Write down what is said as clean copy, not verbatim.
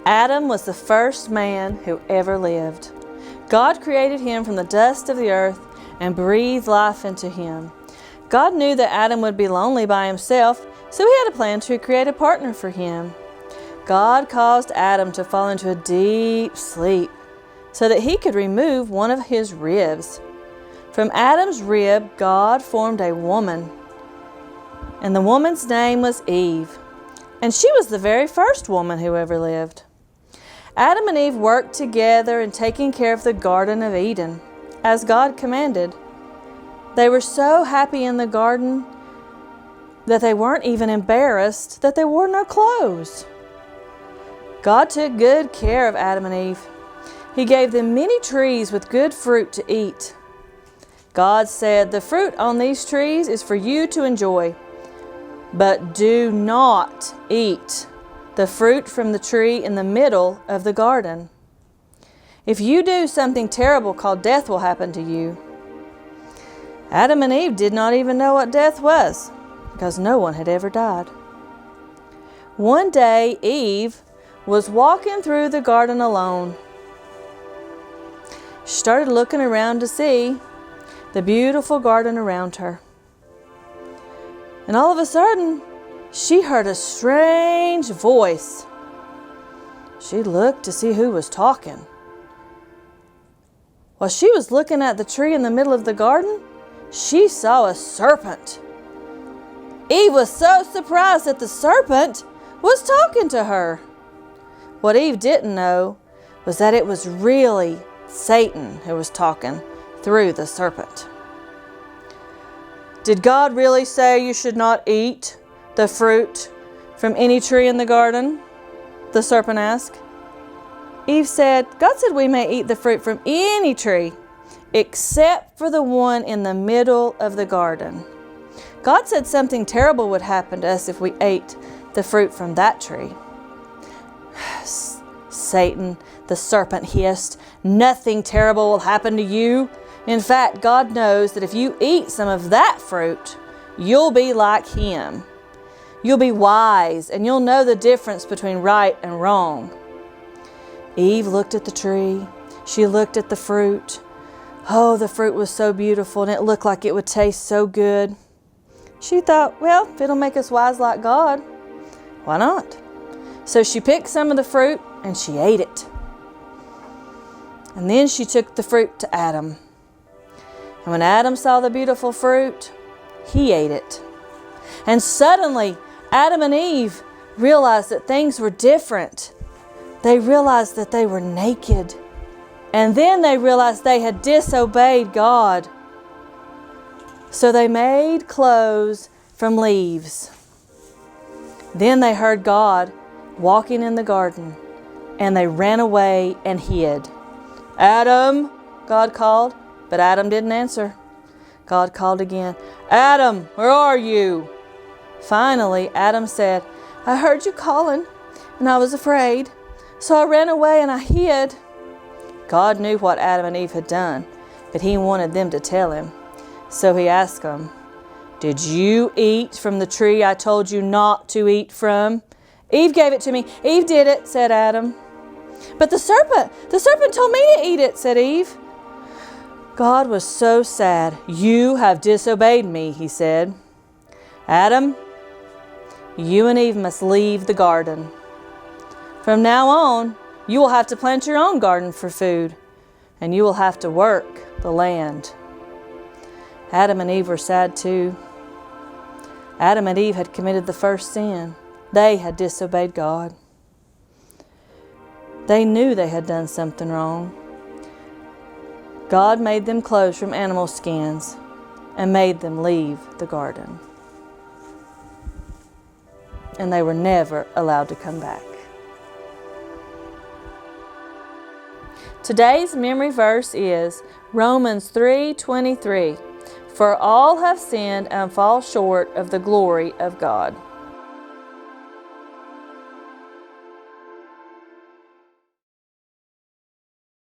Adam was the first man who ever lived. God created him from the dust of the earth and breathed life into him. God knew that Adam would be lonely by himself, so he had a plan to create a partner for him. God caused Adam to fall into a deep sleep so that he could remove one of his ribs. From Adam's rib, God formed a woman, and the woman's name was Eve, and she was the very first woman who ever lived. Adam and Eve worked together in taking care of the Garden of Eden, as God commanded. They were so happy in the garden that they weren't even embarrassed that they wore no clothes. God took good care of Adam and Eve. He gave them many trees with good fruit to eat. God said, "The fruit on these trees is for you to enjoy, but do not eat the fruit from the tree in the middle of the garden. If you do, something terrible called death will happen to you." Adam and Eve did not even know what death was, because no one had ever died. One day, Eve was walking through the garden alone. She started looking around to see the beautiful garden around her. And all of a sudden, she heard a strange voice. She looked to see who was talking. While she was looking at the tree in the middle of the garden, she saw a serpent. Eve was so surprised that the serpent was talking to her. What Eve didn't know was that it was really Satan who was talking through the serpent. "Did God really say you should not eat the fruit from any tree in the garden?" the serpent asked. Eve said, "God said we may eat the fruit from any tree, except for the one in the middle of the garden. God said something terrible would happen to us if we ate the fruit from that tree." Satan, the serpent, hissed, "Nothing terrible will happen to you. In fact, God knows that if you eat some of that fruit, you'll be like Him. You'll be wise, and you'll know the difference between right and wrong." Eve looked at the tree. She looked at the fruit. Oh, the fruit was so beautiful, and it looked like it would taste so good. She thought, well, if it'll make us wise like God, why not? So she picked some of the fruit and she ate it. And then she took the fruit to Adam. And when Adam saw the beautiful fruit, he ate it. And suddenly, Adam and Eve realized that things were different. They realized that they were naked. And then they realized they had disobeyed God. So they made clothes from leaves. Then they heard God walking in the garden, and they ran away and hid. "Adam," God called, but Adam didn't answer. God called again, "Adam, where are you?" Finally, Adam said, "I heard you calling, and I was afraid, so I ran away and I hid." God knew what Adam and Eve had done, but He wanted them to tell Him. So He asked them, "Did you eat from the tree I told you not to eat from?" "Eve gave it to me." "Eve did it," said Adam. "But the serpent told me to eat it," said Eve. God was so sad. "You have disobeyed me," He said. "Adam, you and Eve must leave the garden. From now on, you will have to plant your own garden for food, and you will have to work the land." Adam and Eve were sad too. Adam and Eve had committed the first sin. They had disobeyed God. They knew they had done something wrong. God made them clothes from animal skins and made them leave the garden. And they were never allowed to come back. Today's memory verse is Romans 3:23. "For all have sinned and fall short of the glory of God."